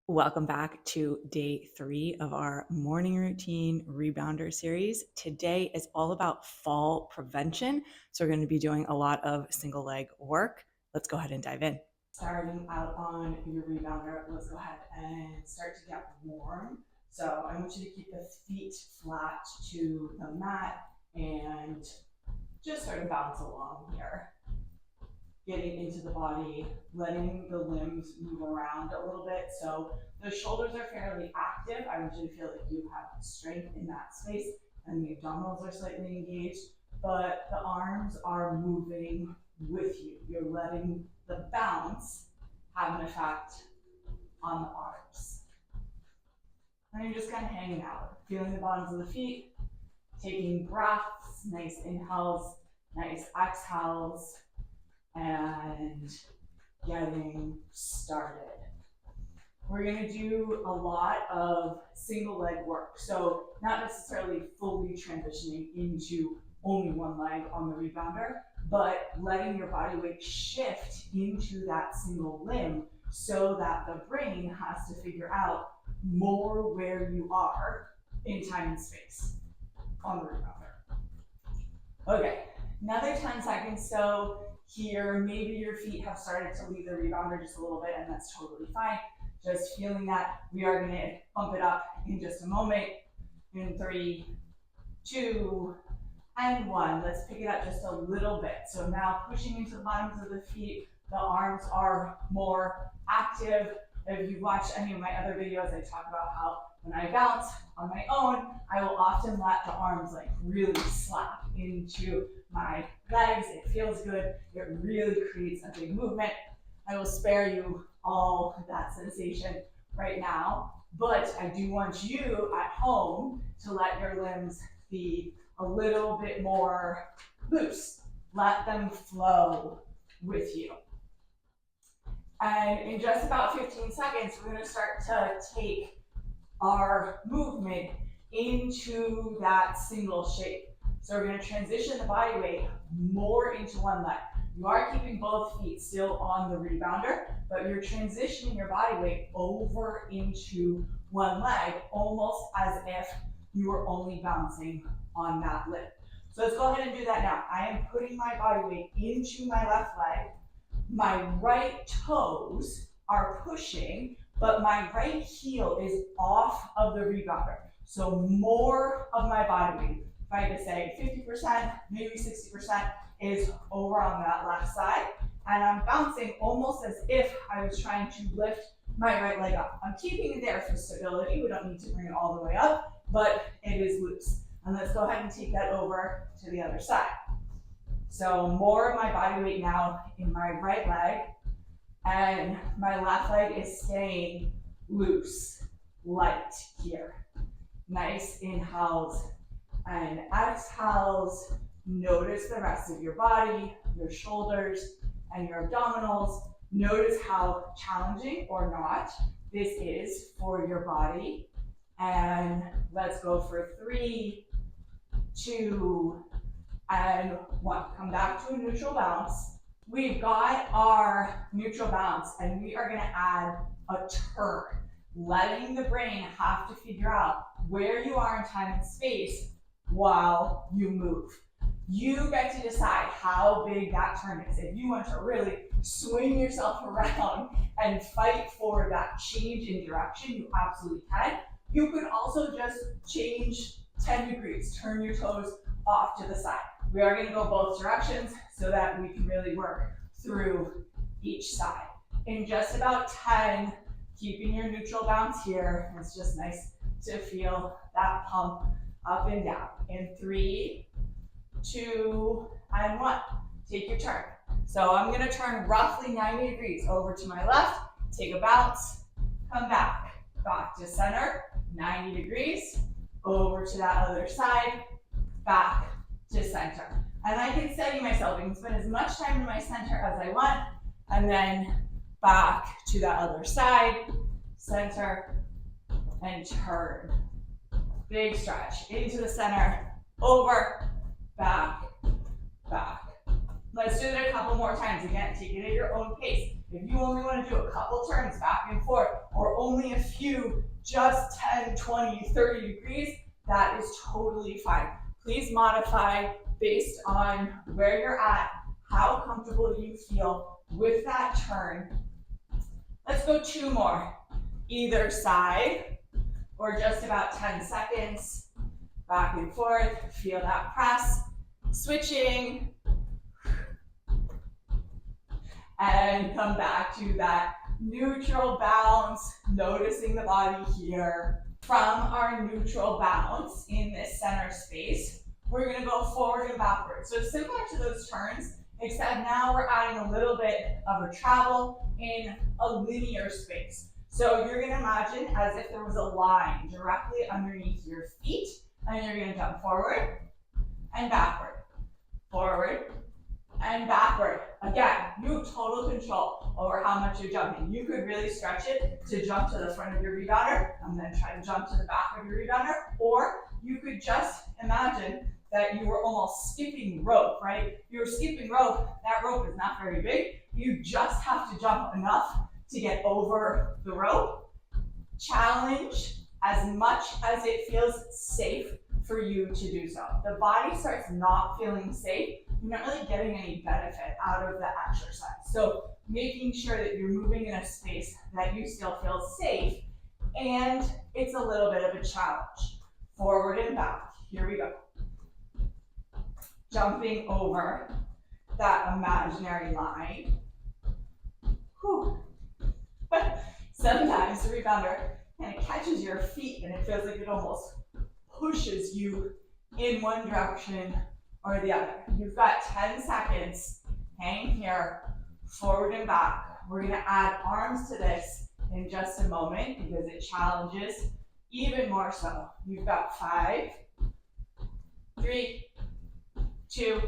Welcome back to day 3 of our morning routine rebounder series. Today is all about fall prevention. So we're going to be doing a lot of single leg work. Let's go ahead and dive in. Starting out on your rebounder, let's go ahead and start to get warm. So I want you to keep the feet flat to the mat and just sort of bounce along here. Getting into the body, letting the limbs move around a little bit. So the shoulders are fairly active. I want you to feel like you have strength in that space, and the abdominals are slightly engaged, but the arms are moving with you. You're letting the bounce have an effect on the arms. And you're just kind of hanging out, feeling the bottoms of the feet, taking breaths, nice inhales, nice exhales, and getting started. We're going to do a lot of single leg work, so not necessarily fully transitioning into only one leg on the rebounder, but letting your body weight shift into that single limb so that the brain has to figure out more where you are in time and space on the rebounder. Okay, another 10 seconds. So here, maybe your feet have started to leave the rebounder just a little bit, and that's totally fine. Just feeling that. We are going to bump it up in just a moment. In 3, 2, and 1. Let's pick it up just a little bit. So now pushing into the bottoms of the feet, the arms are more active. If you watch any of my other videos, I talk about how when I bounce on my own, I will often let the arms like really slap into my legs. It feels good. It really creates a big movement. I will spare you all that sensation right now, but I do want you at home to let your limbs be a little bit more loose. Let them flow with you. And in just about 15 seconds, we're going to start to take our movement into that single shape. So we're going to transition the body weight more into one leg. You are keeping both feet still on the rebounder, but you're transitioning your body weight over into one leg, almost as if you were only bouncing on that limb. So let's go ahead and do that now. I am putting my body weight into my left leg. My right toes are pushing, but my right heel is off of the rebounder. So more of my body weight, if I had to say 50%, maybe 60%, is over on that left side. And I'm bouncing almost as if I was trying to lift my right leg up. I'm keeping it there for stability. We don't need to bring it all the way up, but it is loose. And let's go ahead and take that over to the other side. So more of my body weight now in my right leg, and my left leg is staying loose, light here. Nice inhales and exhales. Notice the rest of your body, your shoulders and your abdominals. Notice how challenging or not this is for your body. And let's go for 3, 2, and 1. Come back to a neutral bounce. We've got our neutral bounce, and we are going to add a turn, letting the brain have to figure out where you are in time and space while you move. You get to decide how big that turn is. If you want to really swing yourself around and fight for that change in direction, you absolutely can. You could also just change 10 degrees, turn your toes off to the side. We are going to go both directions so that we can really work through each side. In just about 10, keeping your neutral bounce here, it's just nice to feel that pump up and down. In 3, 2, and 1. Take your turn. So I'm going to turn roughly 90 degrees over to my left, take a bounce, come back to center, 90 degrees, over to that other side, back to center. And I can steady myself. I can spend as much time in my center as I want, and then back to that other side, center, and turn. Big stretch into the center, over, back, back. Let's do it a couple more times. Again, take it at your own pace. If you only want to do a couple turns back and forth, or only a few, just 10, 20, 30 degrees, that is totally fine. Please modify based on where you're at, how comfortable you feel with that turn. Let's go 2 more, either side, or just about 10 seconds, back and forth, feel that press, switching, and come back to that neutral bounce, noticing the body here. From our neutral bounce in this center space, we're gonna go forward and backwards. So similar to those turns, except now we're adding a little bit of a travel in a linear space. So you're gonna imagine as if there was a line directly underneath your feet, and you're gonna jump forward and backward, forward and backward. Again, you have total control over how much you're jumping. You could really stretch it to jump to the front of your rebounder and then try to jump to the back of your rebounder, or you could just imagine that you were almost skipping rope, right? You're skipping rope, that rope is not very big. You just have to jump enough to get over the rope. Challenge as much as it feels safe for you to do so. The body starts not feeling safe, you're not really getting any benefit out of the exercise. So making sure that you're moving in a space that you still feel safe, and it's a little bit of a challenge. Forward and back, here we go. Jumping over that imaginary line. Whew. Sometimes the rebounder kind of catches your feet and it feels like it almost pushes you in one direction or the other. You've got 10 seconds. Hang here, forward and back. We're gonna add arms to this in just a moment because it challenges even more so. You've got 5, 3, 2,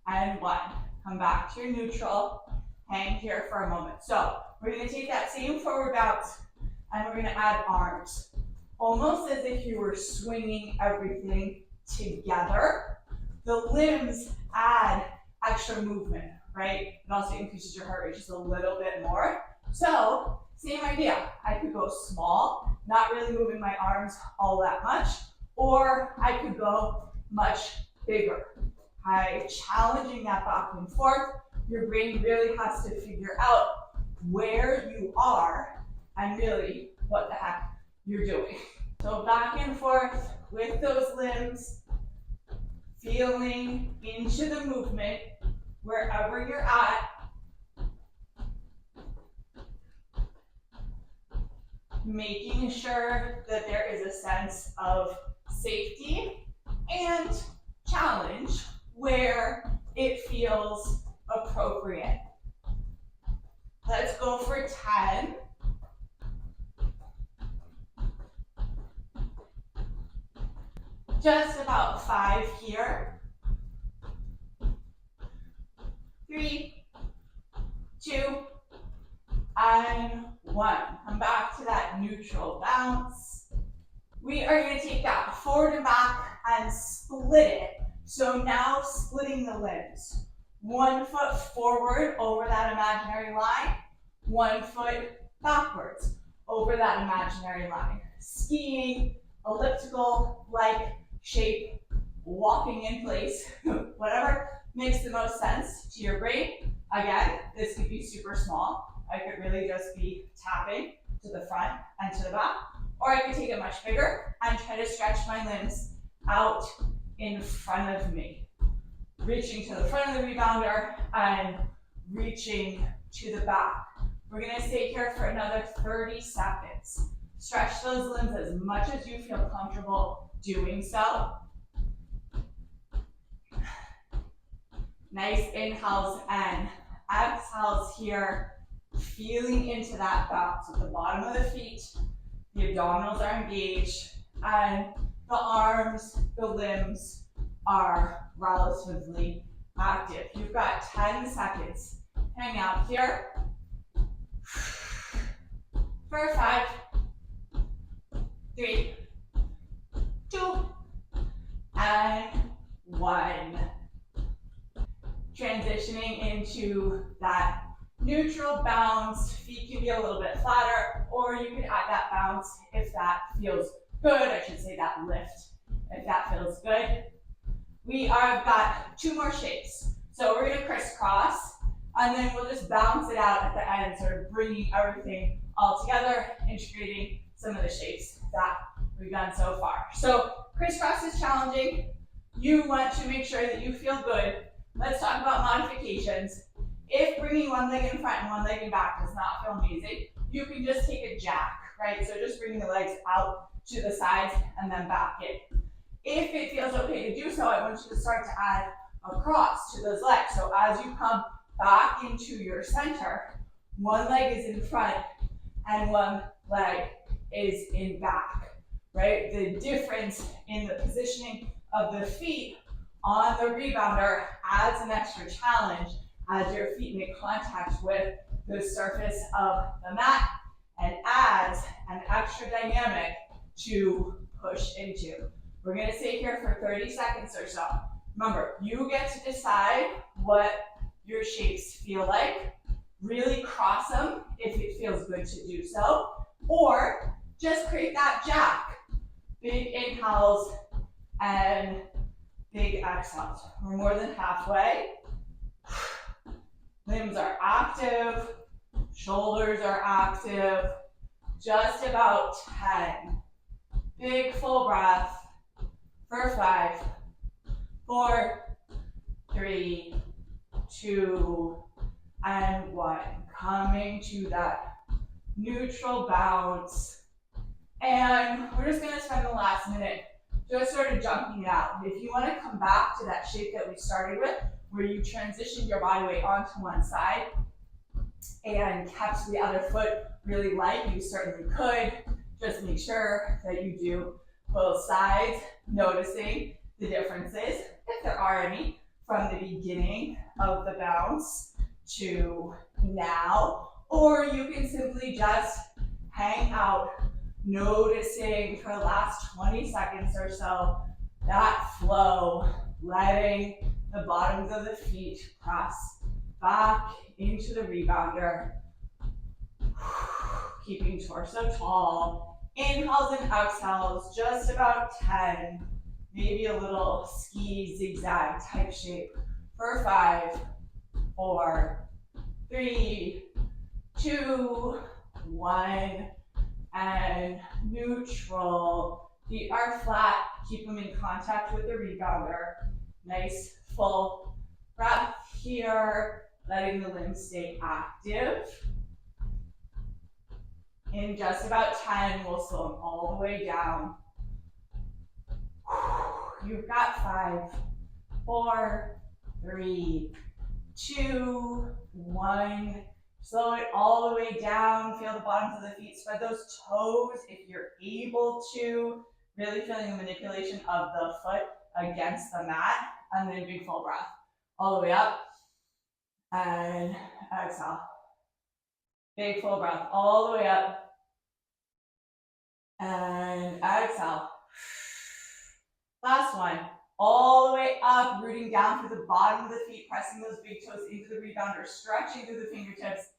and 1. Come back to your neutral. Hang here for a moment. So we're gonna take that same forward bounce and we're gonna add arms. Almost as if you were swinging everything together. The limbs add extra movement, right? It also increases your heart rate just a little bit more. So, same idea. I could go small, not really moving my arms all that much, or I could go much bigger. By challenging that back and forth, your brain really has to figure out where you are and really what the heck you're doing. So back and forth with those limbs, feeling into the movement wherever you're at. Making sure that there is a sense of safety and challenge where it feels appropriate. Let's go for 10. Just about 5 here. 3, 2, and 1. Come back to that neutral bounce. We are going to take that forward and back and split it. So now splitting the limbs. 1 foot forward over that imaginary line. 1 foot backwards over that imaginary line. Skiing, elliptical-like shape, walking in place, whatever makes the most sense to your brain. Again, this could be super small. I could really just be tapping to the front and to the back, or I could take it much bigger and try to stretch my limbs out in front of me. Reaching to the front of the rebounder and reaching to the back. We're gonna stay here for another 30 seconds. Stretch those limbs as much as you feel comfortable doing so. Nice inhales and exhales here, feeling into that bounce at the bottom of the feet. The abdominals are engaged and the arms, the limbs are relatively active. You've got 10 seconds. Hang out here for 5, 3, 2, and 1. Transitioning into that neutral bounce. Feet can be a little bit flatter or or you can add that bounce if that feels good. I should say that lift if that feels good. We have got 2 more shapes. So we're gonna crisscross, and then we'll just bounce it out at the end, sort of bringing everything all together, integrating some of the shapes that we've done so far. So crisscross is challenging. You want to make sure that you feel good. Let's talk about modifications. If bringing one leg in front and one leg in back does not feel amazing, you can just take a jack, right? So just bringing the legs out to the sides and then back in. If it feels okay to do so, I want you to start to add a cross to those legs. So as you come back into your center, one leg is in front and one leg is in back, right? The difference in the positioning of the feet on the rebounder adds an extra challenge as your feet make contact with the surface of the mat and adds an extra dynamic to push into. We're gonna stay here for 30 seconds or so. Remember, you get to decide what your shapes feel like. Really cross them if it feels good to do so, or just create that jack. Big inhales and big exhales. We're more than halfway. Limbs are active, shoulders are active. Just about 10. Big full breath for 5, 4, 3, 2, and 1. Coming to that neutral bounce. And we're just gonna spend the last minute just sort of jumping out. If you wanna come back to that shape that we started with, where you transitioned your body weight onto one side and kept the other foot really light, you certainly could. Just make sure that you do both sides, noticing the differences, if there are any, from the beginning of the bounce to now. Or you can simply just hang out, noticing for the last 20 seconds or so that flow, letting the bottoms of the feet press back into the rebounder, keeping torso tall. Inhales and exhales, just about 10, maybe a little ski zigzag type shape for 5, 4, 3, 2, 1, and neutral. Feet are flat, keep them in contact with the rebounder. Nice full breath here, letting the limbs stay active. In just about 10, we'll slow them all the way down. You've got 5, 4, 3, 2, 1. Slow it all the way down. Feel the bottoms of the feet. Spread those toes if you're able to. Really feeling the manipulation of the foot against the mat. And then big full breath. All the way up. And exhale. Big full breath all the way up. And exhale. Last one. All the way up, rooting down through the bottom of the feet, pressing those big toes into the rebounder, stretching through the fingertips,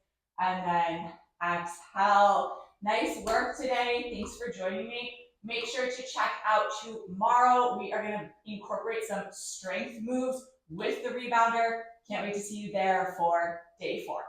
and then exhale. Nice work today. Thanks for joining me. Make sure to check out tomorrow. We are going to incorporate some strength moves with the rebounder. Can't wait to see you there for day 4.